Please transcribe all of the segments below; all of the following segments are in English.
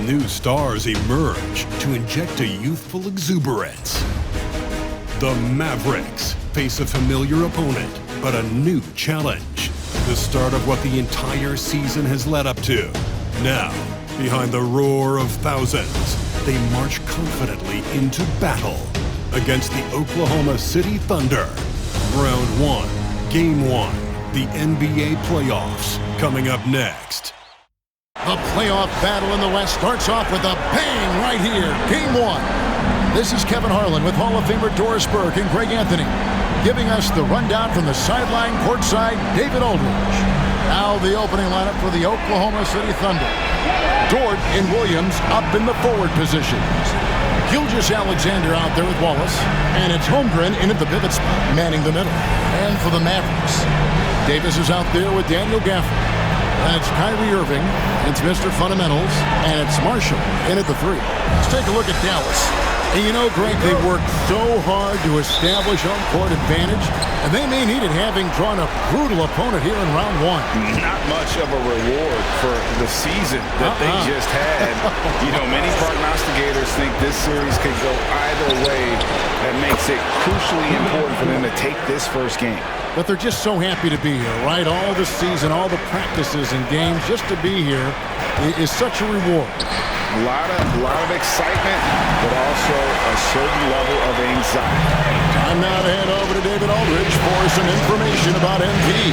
New stars emerge to inject a youthful exuberance. The Mavericks face a familiar opponent, but a new challenge. The start of what the entire season has led up to. Now, behind the roar of thousands, they march confidently into battle against the Oklahoma City Thunder. Round 1, Game 1, the NBA playoffs, coming up next. The playoff battle in the West starts off with a bang right here. Game 1. This is Kevin Harlan with Hall of Famer Doris Burke and Greg Anthony, giving us the rundown from the sideline courtside, David Aldridge. Now the opening lineup for the Oklahoma City Thunder. Dort and Williams up in the forward positions. Gilgeous-Alexander out there with Wallace. And it's Holmgren in at the pivot spot, manning the middle. And for the Mavericks, Davis is out there with Daniel Gafford. That's Kyrie Irving. It's Mr. Fundamentals. And it's Marshall in at the 3. Let's take a look at Dallas. And you know, Greg, they worked so hard to establish home court advantage, and they may need it having drawn a brutal opponent here in round 1. Not much of a reward for the season that they just had. You know, many prognosticators think this series could go either way. That makes it crucially important for them to take this first game. But they're just so happy to be here, right? All the season, all the practices and games, just to be here is such a reward. A lot of excitement, but also a certain level of anxiety. Time now to head over to David Aldridge for some information about MP.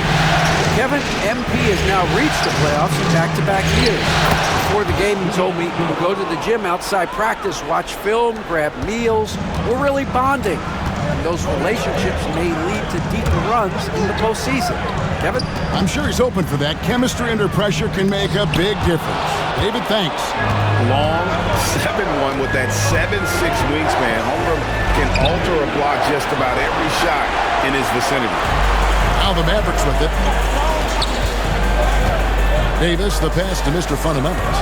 Kevin, MP has now reached the playoffs in back-to-back years. Before the game, he told me we would go to the gym outside practice, watch film, grab meals. We're really bonding. And those relationships may lead to deeper runs in the postseason. Kevin? I'm sure he's open for that. Chemistry under pressure can make a big difference. David, thanks. Long 7-1 with that 7'6" wingspan. Holmgren can alter a block just about every shot in his vicinity. Now the Mavericks with it. Davis, the pass to Mr. Fundamentals.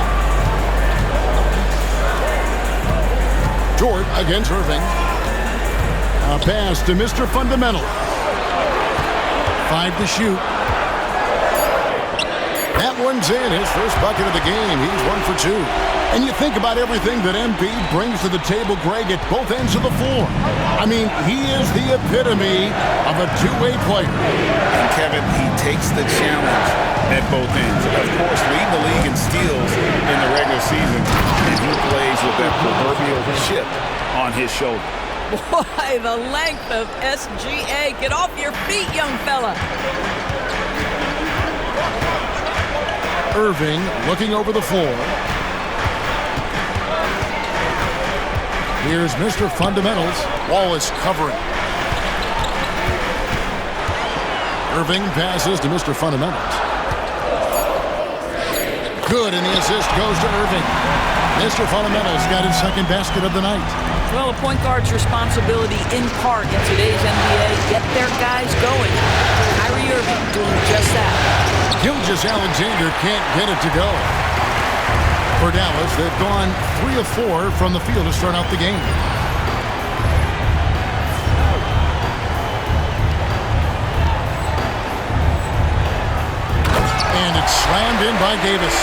Dort against Irving. A pass to Mr. Fundamental. 5 to shoot. That one's in, his first bucket of the game. He's 1 for 2. And you think about everything that Embiid brings to the table, Greg, at both ends of the floor. I mean, he is the epitome of a two-way player. And Kevin, he takes the challenge at both ends. Of course, leading the league in steals in the regular season, and he plays with that proverbial chip on his shoulder. Boy, the length of SGA. Get off your feet, young fella. Irving looking over the floor. Here's Mr. Fundamentals. Wallace covering. Irving passes to Mr. Fundamentals. Good, and the assist goes to Irving. Mr. Fundamentals got his second basket of the night. Well, a point guard's responsibility in part in today's NBA, get their guys going. Kyrie Irving doing just that. Gilgeous-Alexander can't get it to go. For Dallas, they've gone 3 of 4 from the field to start out the game. And it's slammed in by Davis.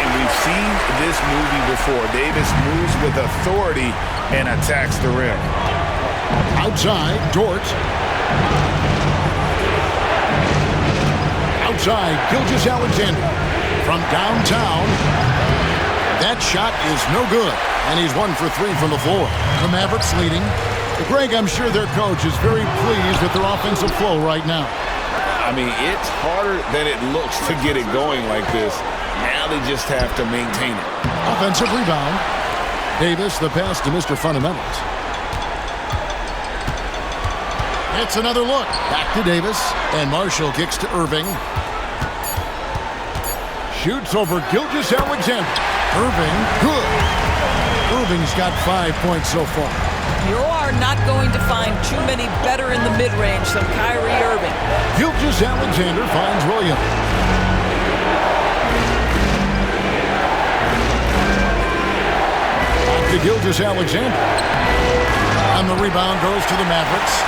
And we've seen this movie before. Davis moves with authority and attacks the rim. Outside, Dort. Outside, Gilgeous-Alexander. From downtown. That shot is no good. And he's 1 for 3 from the floor. The Mavericks leading. Greg, I'm sure their coach is very pleased with their offensive flow right now. I mean, it's harder than it looks to get it going like this. Now they just have to maintain it. Offensive rebound. Davis, the pass to Mr. Fundamentals. It's another look. Back to Davis. And Marshall kicks to Irving. Shoots over Gilgeous-Alexander. Irving, good. Irving's got 5 points so far. You are not going to find too many better in the mid-range than Kyrie Irving. Gilgeous-Alexander finds Williams. Back to Gilgeous-Alexander. And the rebound goes to the Mavericks.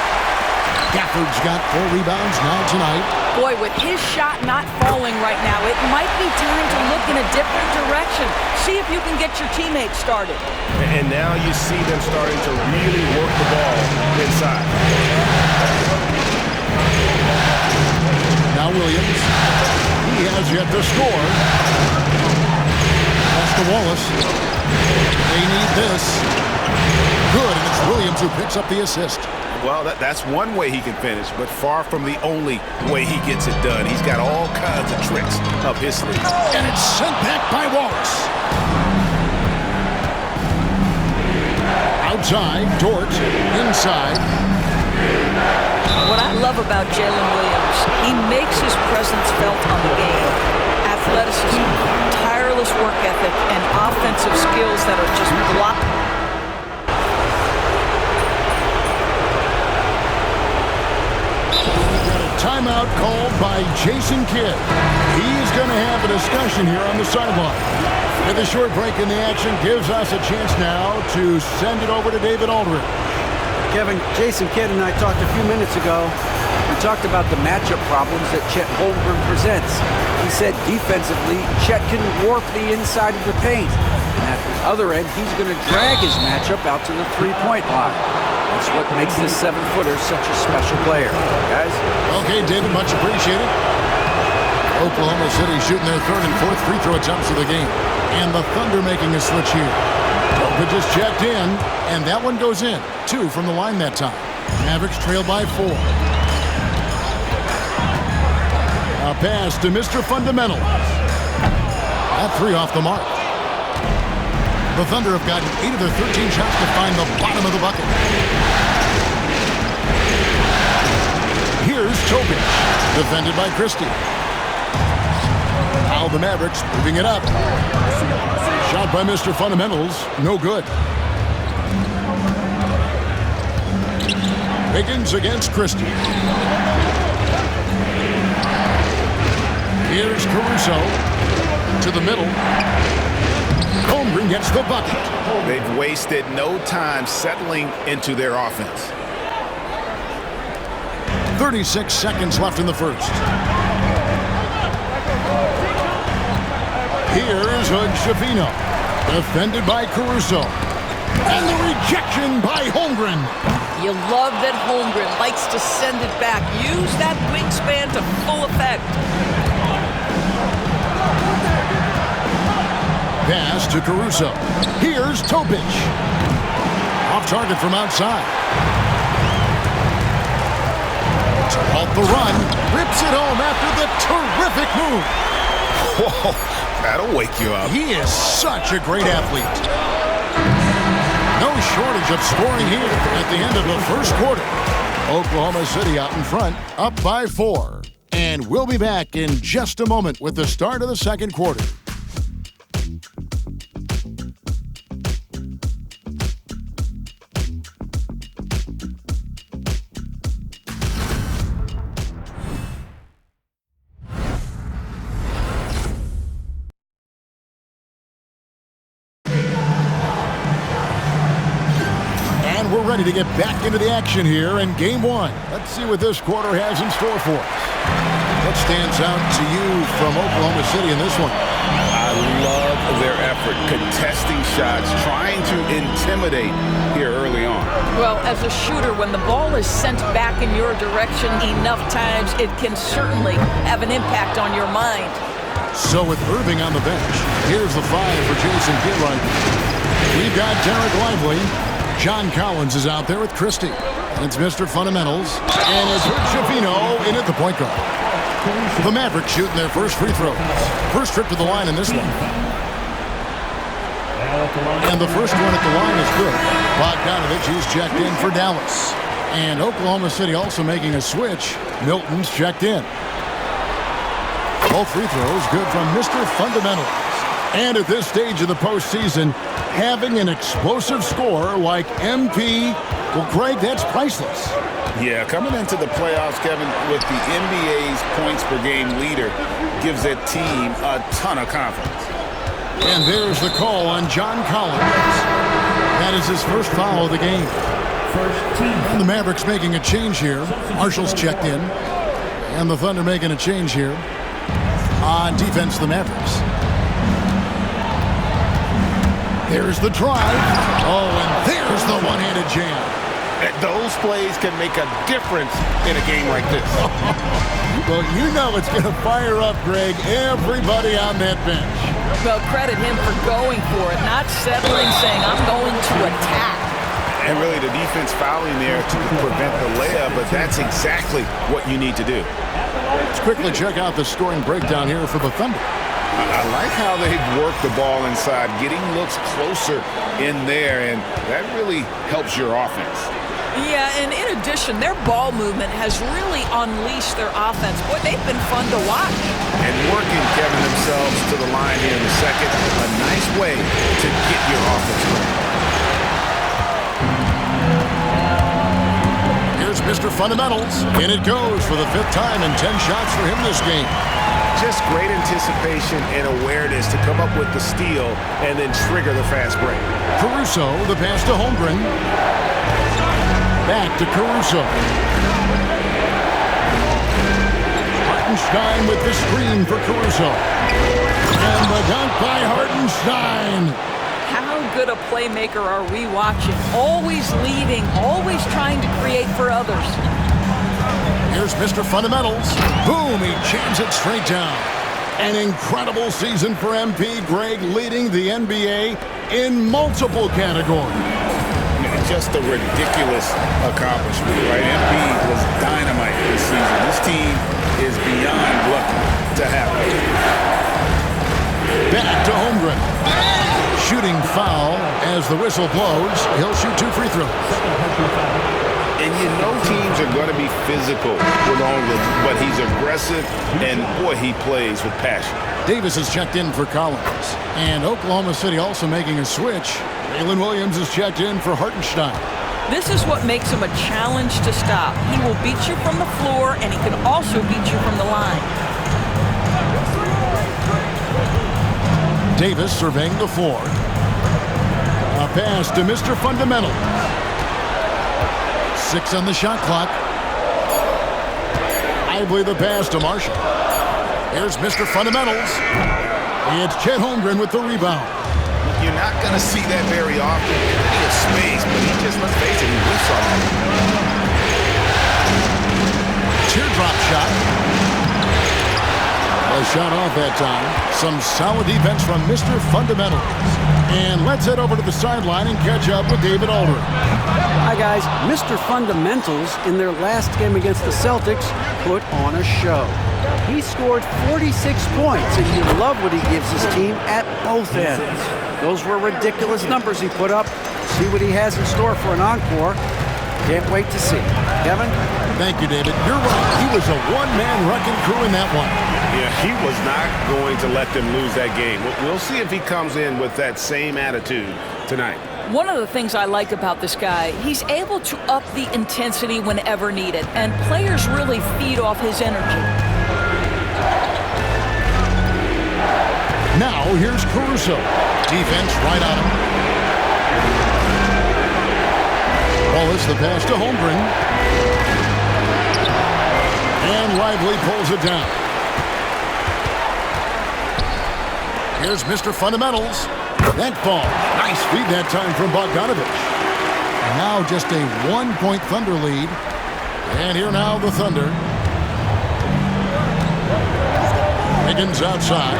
Gafford's got 4 rebounds now tonight. Boy, with his shot not falling right now, it might be time to look in a different direction. See if you can get your teammates started. And now you see them starting to really work the ball inside. Now Williams. He has yet to score. That's to Wallace. They need this. Good, and it's Williams who picks up the assist. Well, that's one way he can finish, but far from the only way he gets it done. He's got all kinds of tricks up his sleeve. And it's sent back by Wallace. Outside, Dort, inside. What I love about Jalen Williams, he makes his presence felt on the game. Athleticism, tireless work ethic, and offensive skills that are just blocked. Timeout called by Jason Kidd. He's going to have a discussion here on the sideline. And the short break in the action gives us a chance now to send it over to David Aldridge. Kevin, Jason Kidd and I talked a few minutes ago. We talked about the matchup problems that Chet Holmgren presents. He said defensively, Chet can warp the inside of the paint. And at the other end, he's going to drag his matchup out to the three-point line. That's what makes this 7-footer such a special player, guys. Okay, David, much appreciated. Oklahoma City shooting their third and fourth free throw attempts of the game. And the Thunder making a switch here. Opa just checked in, and that one goes in. 2 from the line that time. Mavericks trail by 4. A pass to Mr. Fundamental. That 3 off the mark. The Thunder have gotten 8 of their 13 shots to find the bottom of the bucket. Here's Tobic, defended by Christie. Now the Mavericks moving it up. Shot by Mr. Fundamentals, no good. Higgins against Christie. Here's Caruso to the middle. Holmgren gets the bucket. They've wasted no time settling into their offense. 36 seconds left in the first. Here's Hood-Schifino, defended by Caruso. And the rejection by Holmgren. You love that Holmgren likes to send it back. Use that wingspan to full effect. Pass to Caruso. Here's Tobic. Off target from outside. To halt the run. Rips it home after the terrific move. Whoa, that'll wake you up. He is such a great athlete. No shortage of scoring here at the end of the first quarter. Oklahoma City out in front, up by 4. And we'll be back in just a moment with the start of the second quarter. We're ready to get back into the action here in Game 1. Let's see what this quarter has in store for us. What stands out to you from Oklahoma City in this one? I love their effort, contesting shots, trying to intimidate here early on. Well, as a shooter, when the ball is sent back in your direction enough times, it can certainly have an impact on your mind. So with Irving on the bench, here's the 5 for Jason Kidd. We've got Derek Lively. John Collins is out there with Christie. It's Mr. Fundamentals. And it's Hood-Schifino in at the point guard. The Mavericks shooting their first free throws. First trip to the line in this one. And the first one at the line is good. Bogdanovich, he's checked in for Dallas. And Oklahoma City also making a switch. Milton's checked in. Both free throws good from Mr. Fundamentals. And at this stage of the postseason, having an explosive scorer like MP, well, Greg, that's priceless. Yeah, coming into the playoffs, Kevin, with the NBA's points per game leader gives that team a ton of confidence. And there's the call on John Collins. That is his first foul of the game. And the Mavericks making a change here. Marshall's checked in. And the Thunder making a change here. On defense, the Mavericks. There's the drive. Oh, and there's the one-handed jam. Those plays can make a difference in a game like this. Well, you know it's going to fire up, Greg, everybody on that bench. Well, credit him for going for it, not settling, saying, I'm going to attack. And really the defense fouling there to prevent the layup, but that's exactly what you need to do. Let's quickly check out the scoring breakdown here for the Thunder. I like how they've worked the ball inside, getting looks closer in there, and that really helps your offense. Yeah, and in addition, their ball movement has really unleashed their offense. Boy, they've been fun to watch. And working, Kevin, themselves to the line here in the second, a nice way to get your offense going. Here's Mr. Fundamentals. In it goes for the 5th time and 10 shots for him this game. Just great anticipation and awareness to come up with the steal and then trigger the fast break. Caruso, the pass to Holmgren. Back to Caruso. Hartenstein with the screen for Caruso. And the dunk by Hartenstein. How good a playmaker are we watching? Always leading, always trying to create for others. Here's Mr. Fundamentals. Boom, he jams it straight down. An incredible season for MP. Greg leading the NBA in multiple categories. Just a ridiculous accomplishment, right? MP was dynamite this season. This team is beyond lucky to have him. Back to Holmgren. Shooting foul as the whistle blows. He'll shoot 2 free throws. And you know teams are going to be physical with Holmgren, but he's aggressive, and boy, he plays with passion. Davis is checked in for Collins. And Oklahoma City also making a switch. Jalen Williams is checked in for Hartenstein. This is what makes him a challenge to stop. He will beat you from the floor, and he can also beat you from the line. Davis surveying the floor. A pass to Mr. Fundamental. 6 on the shot clock. Lively the pass to Marshall. Here's Mr. Fundamentals. It's Chet Holmgren with the rebound. You're not going to see that very often. He has space, but he just, let's face it, he whiffs on it. Teardrop shot. A shot off that time. Some solid defense from Mr. Fundamentals. And let's head over to the sideline and catch up with David Aldridge. Hi, guys. Mr. Fundamentals, in their last game against the Celtics, put on a show. He scored 46 points, and you love what he gives his team at both ends. Those were ridiculous numbers he put up. See what he has in store for an encore. Can't wait to see. Kevin? Thank you, David. You're right. He was a one-man wrecking crew in that one. Yeah, he was not going to let them lose that game. We'll see if he comes in with that same attitude tonight. One of the things I like about this guy, he's able to up the intensity whenever needed, and players really feed off his energy. Now, here's Caruso. Defense right on him. Wallace, the pass to Holmgren. And Lively pulls it down. Here's Mr. Fundamentals. That ball. Nice feed that time from Bogdanovich. And now just a 1-point Thunder lead. And here now the Thunder. Higgins outside.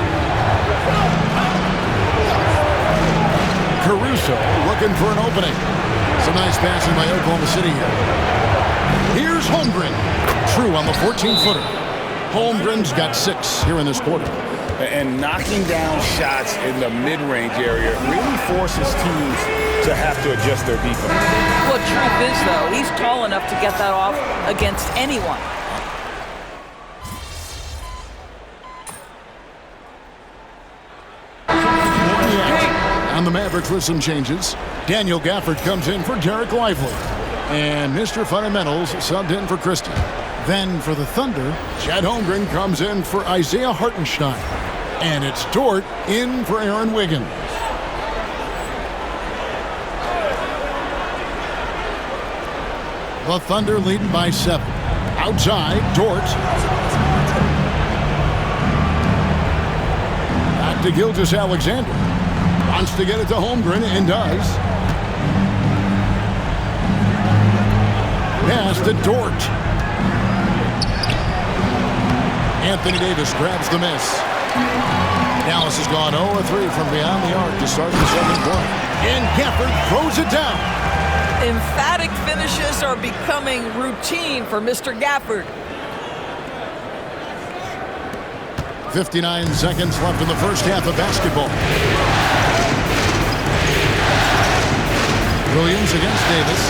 Caruso looking for an opening. Some nice passing by Oklahoma City here. Here's Holmgren. True on the 14-footer. Holmgren's got 6 here in this quarter. And knocking down shots in the mid-range area really forces teams to have to adjust their defense. Well, truth is, though, he's tall enough to get that off against anyone. On the Mavericks with some changes. Daniel Gafford comes in for Derek Lively. And Mr. Fundamentals subbed in for Christie. Then for the Thunder, Chet Holmgren comes in for Isaiah Hartenstein. And it's Dort in for Aaron Wiggins. The Thunder leading by 7. Outside, Dort. Back to Gilgeous-Alexander. Wants to get it to Holmgren and does. Pass to Dort. Anthony Davis grabs the miss. Dallas has gone 0-3 from beyond the arc to start the second quarter. And Gafford throws it down. Emphatic finishes are becoming routine for Mr. Gafford. 59 seconds left in the first half of basketball. Williams against Davis.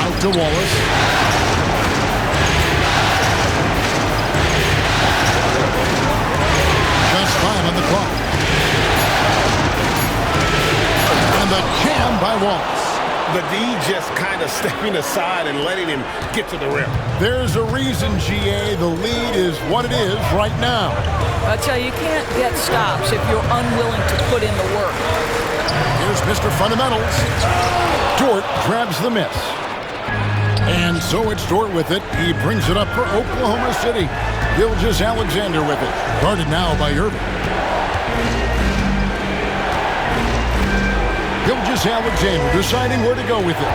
Out to Wallace. Just 5 on the clock. And the jam by Wallace. The D just kind of stepping aside and letting him get to the rim. There's a reason, GA, the lead is what it is right now. I tell you, you can't get stops if you're unwilling to put in the work. Here's Mr. Fundamentals. Dort grabs the miss. And so it's Dort with it. He brings it up for Oklahoma City. Gilgeous-Alexander with it. Guarded now by Irving. Gilgeous-Alexander deciding where to go with it.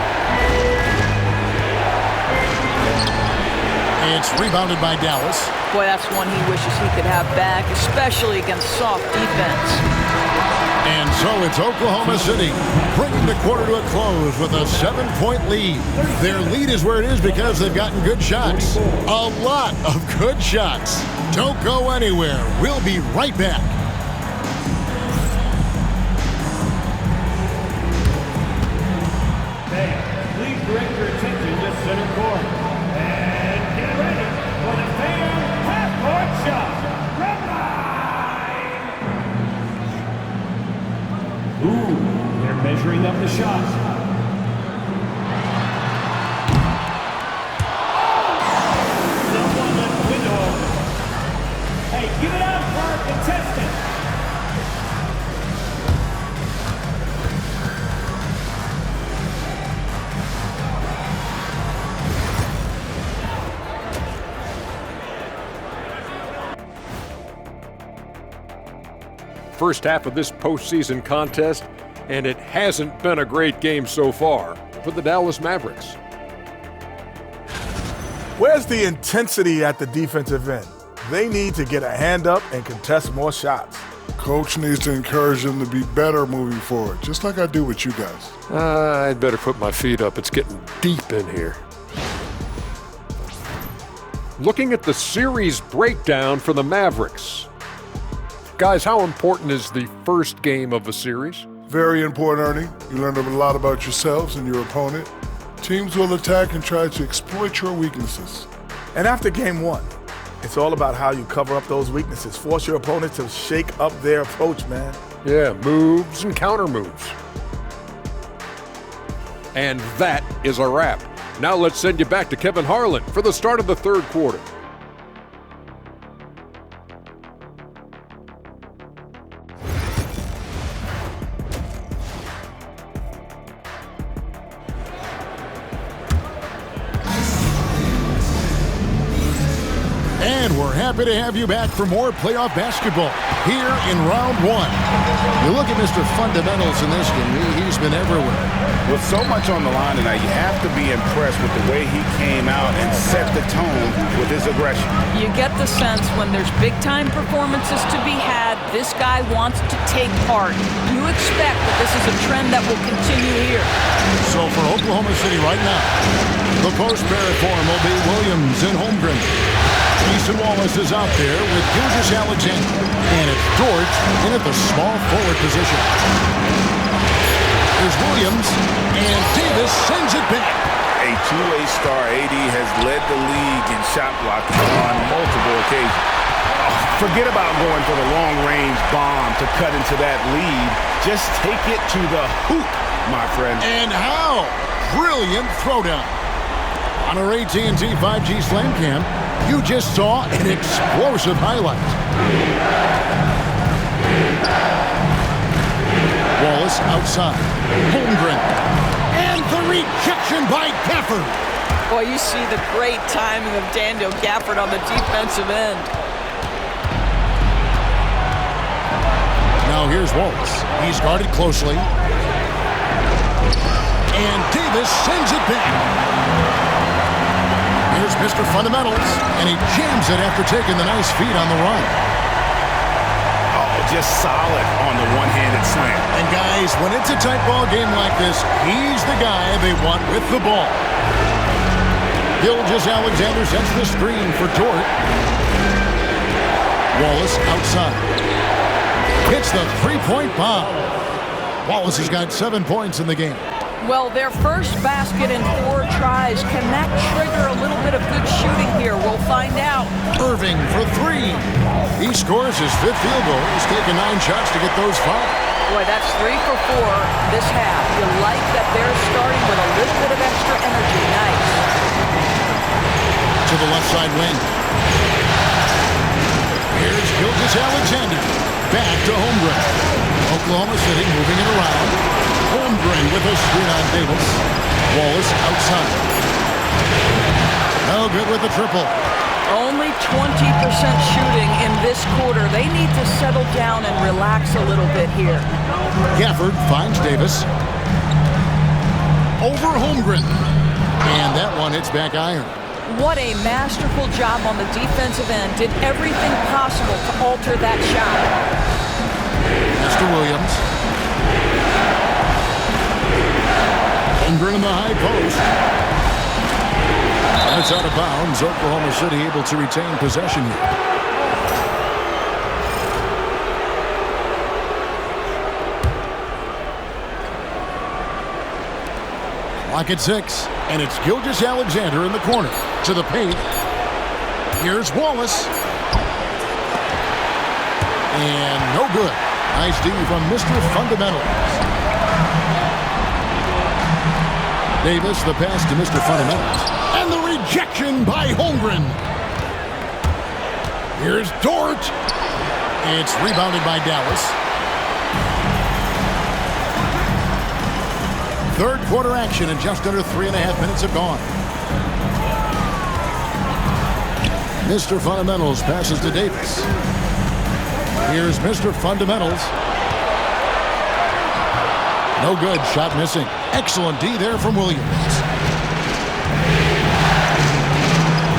It's rebounded by Dallas. Boy, that's one he wishes he could have back, especially against soft defense. And so it's Oklahoma City bringing the quarter to a close with a 7-point lead. Their lead is where it is because they've gotten good shots. A lot of good shots. Don't go anywhere. We'll be right back. Please direct your attention to center court. And get ready for the fan half-court shot. Red line! Ooh, they're measuring up the shots. Someone left the window open. Hey, give it up for our contestant. First half of this postseason contest, and it hasn't been a great game so far for the Dallas Mavericks. Where's the intensity at the defensive end? They need to get a hand up and contest more shots. Coach needs to encourage them to be better moving forward, just like I do with you guys. I'd better put my feet up. It's getting deep in here. Looking at the series breakdown for the Mavericks. Guys, how important is the first game of a series? Very important, Ernie. You learn a lot about yourselves and your opponent. Teams will attack and try to exploit your weaknesses. And after game one, it's all about how you cover up those weaknesses. Force your opponent to shake up their approach, man. Yeah, moves and counter moves. And that is a wrap. Now let's send you back to Kevin Harlan for the start of the third quarter. And we're happy to have you back for more playoff basketball here in round one. You look at Mr. Fundamentals in this game, he's been everywhere. With so much on the line tonight, you have to be impressed with the way he came out and set the tone with his aggression. You get the sense when there's big-time performances to be had, this guy wants to take part. You expect that this is a trend that will continue here. So for Oklahoma City right now, the post-Barrett form will be Williams and Holmgren. Easton Wallace is out there with Gilgeous-Alexander. And it's Dort in at the small forward position. Here's Williams, and Davis sends it back. A two-way star, AD has led the league in shot blocking on multiple occasions. Forget about going for the long-range bomb to cut into that lead. Just take it to the hoop, my friend. And how brilliant throwdown. On our AT&T 5G Slam Cam, you just saw an explosive highlight. Wallace outside. Holmgren. And the rejection by Gafford. Boy, you see the great timing of Daniel Gafford on the defensive end. Now Here's Wallace. He's guarded closely. And Davis sends it back. Here's Mr. Fundamentals, and he jams it after taking the nice feed on the run. Oh, just solid on the one-handed slam. And guys, when it's a tight ball game like this, he's the guy they want with the ball. Gilgeous-Alexander sets the screen for Dort. Wallace outside. Hits the three-point bomb. Wallace has got 7 points in the game. Well, their first basket in 4 tries. Can that trigger a little bit of good shooting here? We'll find out. Irving for 3. He scores his 5th field goal. He's taken 9 shots to get those 5. Boy, that's 3 for 4 this half. You like that they're starting with a little bit of extra energy. Nice. To the left side wing. Here's Gilgeous-Alexander. Back to Holmgren. Oklahoma City moving it around. Holmgren with a screen on Davis. Wallace outside. No good with the triple. Only 20% shooting in this quarter. They need to settle down and relax a little bit here. Gafford finds Davis. Over Holmgren. And that one hits back iron. What a masterful job on the defensive end. Did everything possible to alter that shot. Mr. Williams. Holmgren in the high post. That's out of bounds. Oklahoma City able to retain possession here. Clock at 6, and it's Gilgeous-Alexander in the corner. To the paint. Here's Wallace. And no good. Nice D from Mr. Fundamentals. Davis, the pass to Mr. Fundamentals. And the rejection by Holmgren. Here's Dort. It's rebounded by Dallas. Third quarter action, and just under 3.5 minutes have gone. Mr. Fundamentals passes to Davis. Here's Mr. Fundamentals. No good. Shot missing. Excellent D there from Williams.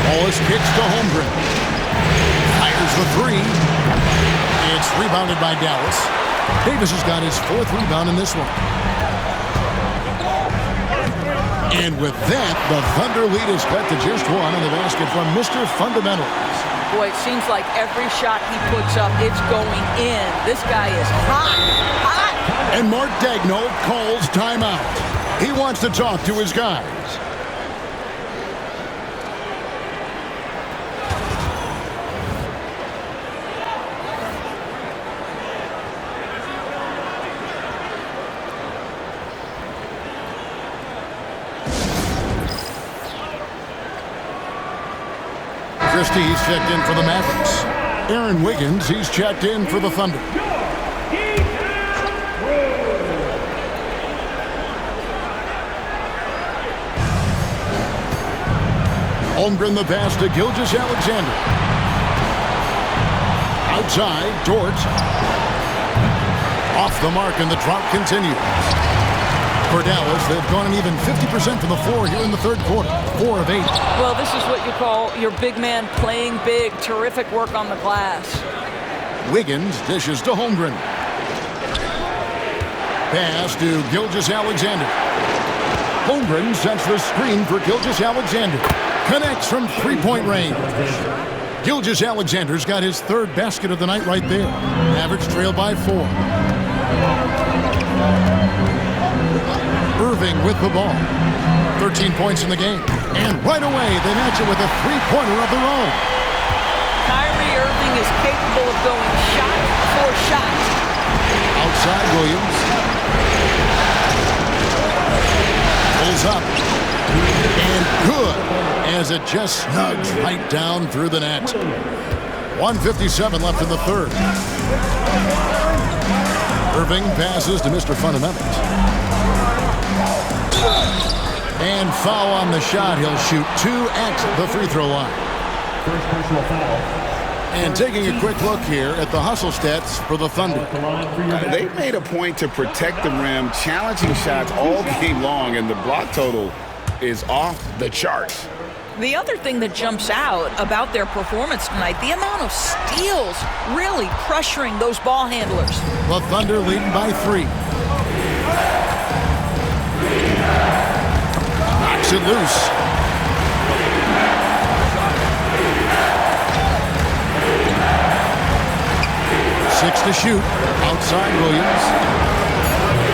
Wallace kicks to Holmgren. Fires the 3. It's rebounded by Dallas. Davis has got his 4th rebound in this one. And with that, the Thunder lead is cut to just 1 on the basket from Mr. Fundamentals. Boy, it seems like every shot he puts up, it's going in. This guy is hot, hot. And Mark Daigneault calls timeout. He wants to talk to his guys. Christie's checked in for the Mavericks. Aaron Wiggins, he's checked in for the Thunder. Holmgren the pass to Gilgeous-Alexander. Outside, Dort. Off the mark, and the drop continues. For Dallas, they've gone an even 50% from the floor here in the third quarter. 4 of 8. Well, this is what you call your big man playing big. Terrific work on the glass. Wiggins dishes to Holmgren. Pass to Gilgeous-Alexander. Holmgren sets the screen for Gilgeous-Alexander. Connects from three-point range. Gilgeous-Alexander's got his 3rd basket of the night right there. Mavericks trail by 4. Irving with the ball. 13 points in the game. And right away, they match it with a 3-pointer of their own. Kyrie Irving is capable of going shot for shot. Outside Williams. Pulls up. And good, as it just snugs right down through the net. 1:57 left in the third. Irving passes to Mr. Fundamentals. And foul on the shot. He'll shoot 2 at the free throw line. First personal foul. And taking a quick look here at the hustle stats for the Thunder. They made a point to protect the rim, challenging shots all game long, and the block total is off the charts. The other thing that jumps out about their performance tonight, the amount of steals really pressuring those ball handlers. The Thunder leading by 3. Knocks it loose. Six to shoot. Outside Williams.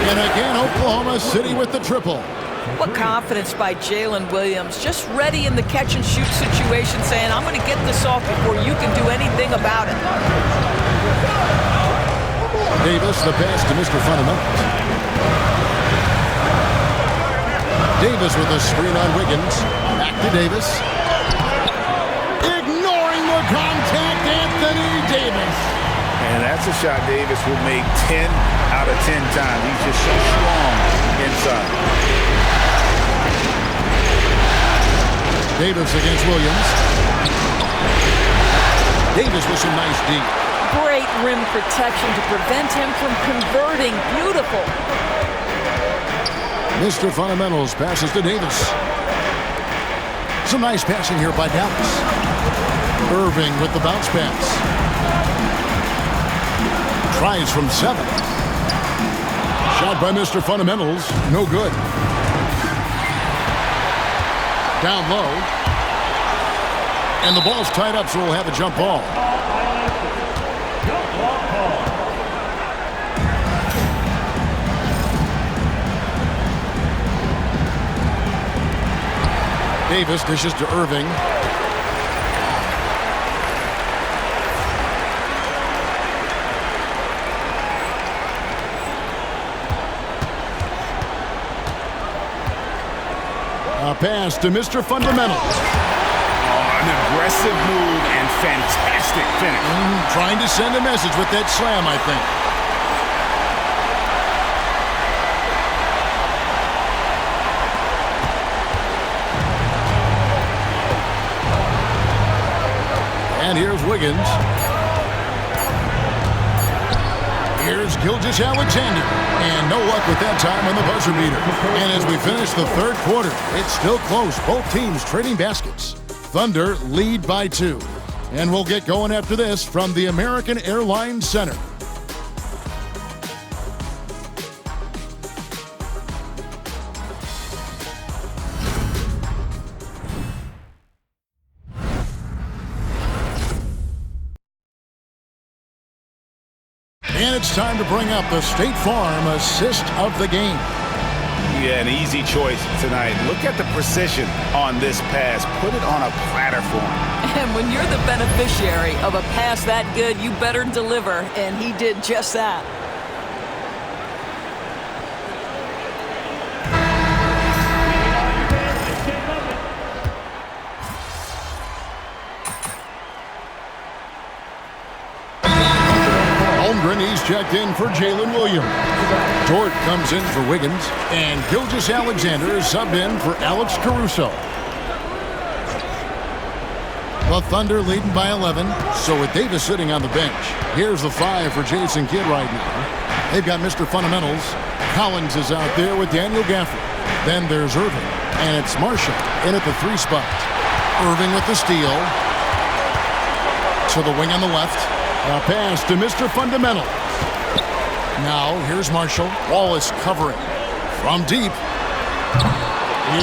And again, Oklahoma City with the triple. What confidence by Jalen Williams, just ready in the catch-and-shoot situation, saying, I'm going to get this off before you can do anything about it. Davis, the pass to Mr. Fundamentals. Davis with a screen on Wiggins. Back to Davis. Ignoring the contact, Anthony Davis. And that's a shot Davis will make 10 out of 10 times. He's just so strong inside. Davis against Williams. Davis with some nice D. Great rim protection to prevent him from converting. Beautiful. Mr. Fundamentals passes to Davis. Some nice passing here by Dallas. Irving with the bounce pass. Tries from 7. Shot by Mr. Fundamentals. No good. Down low. And the ball's tied up, so we'll have a jump ball. Davis dishes to Irving. A pass to Mr. Fundamentals. An aggressive move and fantastic finish. Trying to send a message with that slam, I think. And here's Wiggins. Here's Gilgeous-Alexander. And no luck with that time on the buzzer beater. And as we finish the third quarter, it's still close. Both teams trading baskets. Thunder lead by 2. And we'll get going after this from the American Airlines Center. And it's time to bring up the State Farm assist of the game. Yeah, an easy choice tonight. Look at the precision on this pass. Put it on a platter for him. And when you're the beneficiary of a pass that good, you better deliver. And he did just that. He's checked in for Jalen Williams. Jordan comes in for Wiggins, and Gilgeous-Alexander is subbed in for Alex Caruso. The Thunder leading by 11, so with Davis sitting on the bench, here's the 5 for Jason Kidd right now. They've got Mr. Fundamentals. Collins is out there with Daniel Gafford. Then there's Irving, and it's Marshall in at the 3 spot. Irving with the steal. To the wing on the left. A pass to Mr. Fundamental. Now, here's Marshall. Wallace covering. From deep.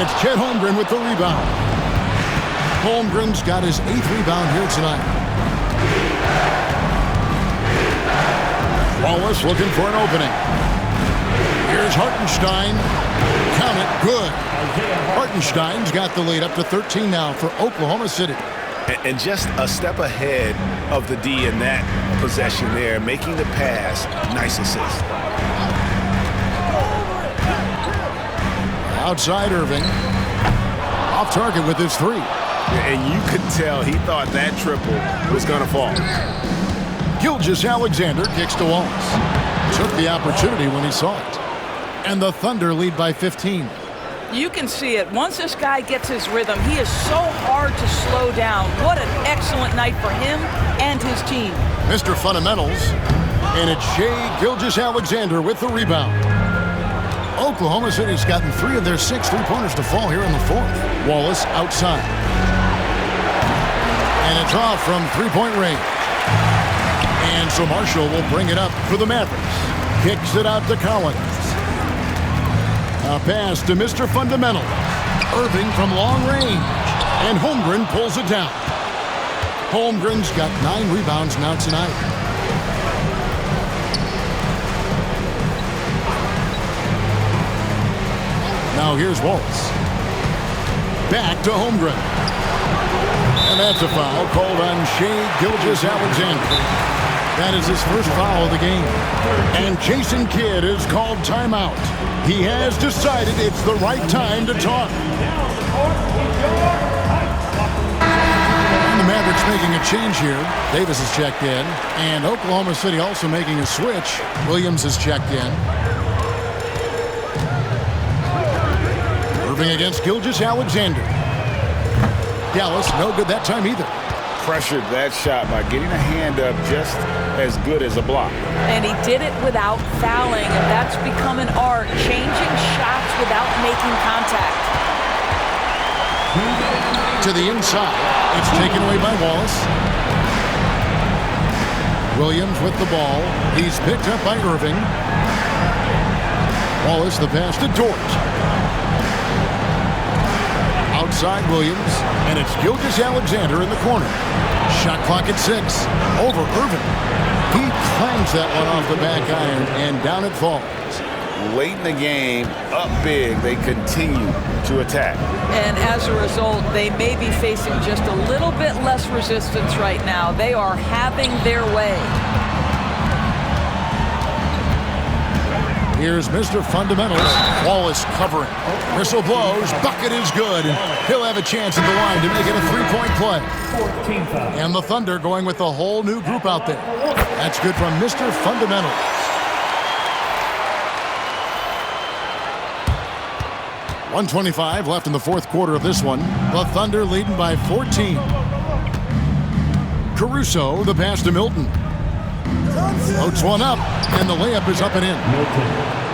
It's Chet Holmgren with the rebound. Holmgren's got his 8th rebound here tonight. Wallace looking for an opening. Here's Hartenstein. Count it. Good. Hartenstein's got the lead up to 13 now for Oklahoma City. And just a step ahead of the D in that possession there, making the pass. Nice assist. Outside Irving. Off target with his 3. And you could tell he thought that triple was going to fall. Gilgeous-Alexander kicks to Wallace. Took the opportunity when he saw it. And the Thunder lead by 15. You can see it. Once this guy gets his rhythm, he is so hard to slow down. What an excellent night for him and his team. Mr. Fundamentals, and it's Shai Gilgeous-Alexander with the rebound. Oklahoma City's gotten 3 of their 6 three-pointers to fall here in the fourth. Wallace outside. And it's off from three-point range. And so Marshall will bring it up for the Mavericks. Kicks it out to Collins. A pass to Mr. Fundamental. Irving from long range. And Holmgren pulls it down. Holmgren's got 9 rebounds now tonight. Now here's Wallace. Back to Holmgren. And that's a foul called on Shai Gilgeous-Alexander. That is his first foul of the game. And Jason Kidd is called timeout. He has decided it's the right time to talk. And the Mavericks making a change here. Davis has checked in. And Oklahoma City also making a switch. Williams has checked in. Irving against Gilgeous-Alexander. Dallas, no good that time either. Pressured that shot by getting a hand up just as good as a block. And he did it without fouling, and that's become an art, changing shots without making contact. To the inside. It's taken away by Wallace. Williams with the ball. He's picked up by Irving. Wallace the pass to Dort. Outside Williams, and it's Gilgeous-Alexander in the corner. Shot clock at 6. Over Irving. He clangs that one off the back iron, and down it falls. Late in the game, up big, they continue to attack. And as a result, they may be facing just a little bit less resistance right now. They are having their way. Here's Mr. Fundamentals. Wallace covering. Whistle blows. Bucket is good. He'll have a chance at the line to make it a three-point play. And the Thunder going with a whole new group out there. That's good from Mr. Fundamentals. .125 left in the fourth quarter of this one. The Thunder leading by 14. Caruso, the pass to Milton. Floats one up, and the layup is up and in.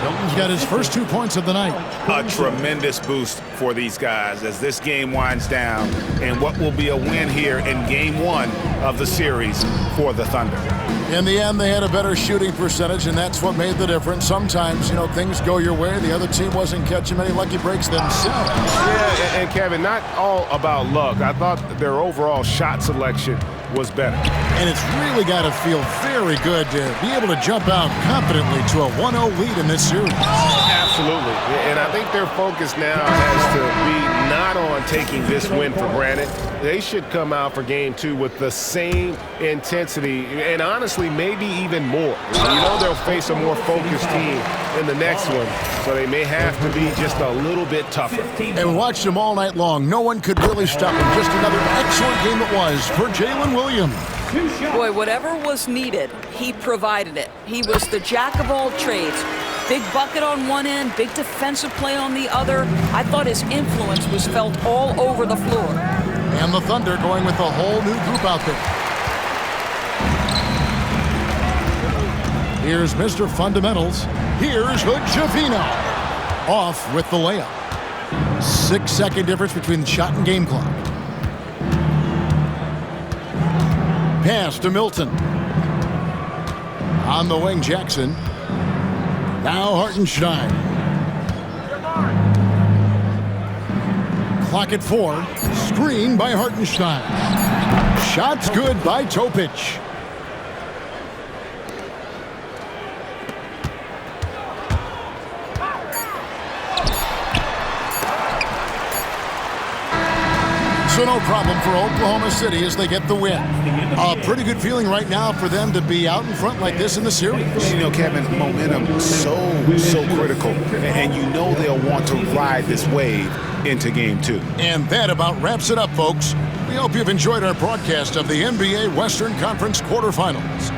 Milton's got his first 2 points of the night. A tremendous boost for these guys as this game winds down and what will be a win here in Game 1 of the series for the Thunder. In the end, they had a better shooting percentage, and that's what made the difference. Sometimes, things go your way. The other team wasn't catching many lucky breaks themselves. Yeah, and Kevin, not all about luck. I thought their overall shot selection was better. And it's really got to feel very good to be able to jump out confidently to a 1-0 lead in this series. Absolutely. And I think their focus now has to be not on taking this win for granted. They should come out for Game 2 with the same intensity and honestly maybe even more. They'll face a more focused team in the next one, so they may have to be just a little bit tougher. And we watched them all night long. No one could really stop them. Just another excellent game it was for Jalen Williams. Boy, whatever was needed, he provided it. He was the jack of all trades. Big bucket on one end, big defensive play on the other. I thought his influence was felt all over the floor. And the Thunder going with a whole new group out there. Here's Mr. Fundamentals. Here's Hood-Schifino. Off with the layup. 6-second difference between the shot and game clock. Pass to Milton. On the wing, Jackson. Now Hartenstein. Clock at 4. Screen by Hartenstein. Shots good by Topic. So no problem for Oklahoma City as they get the win. A pretty good feeling right now for them to be out in front like this in the series. Kevin, momentum so critical, and they'll want to ride this wave into Game 2. And that about wraps it up, folks. We hope you've enjoyed our broadcast of the NBA Western Conference quarterfinals.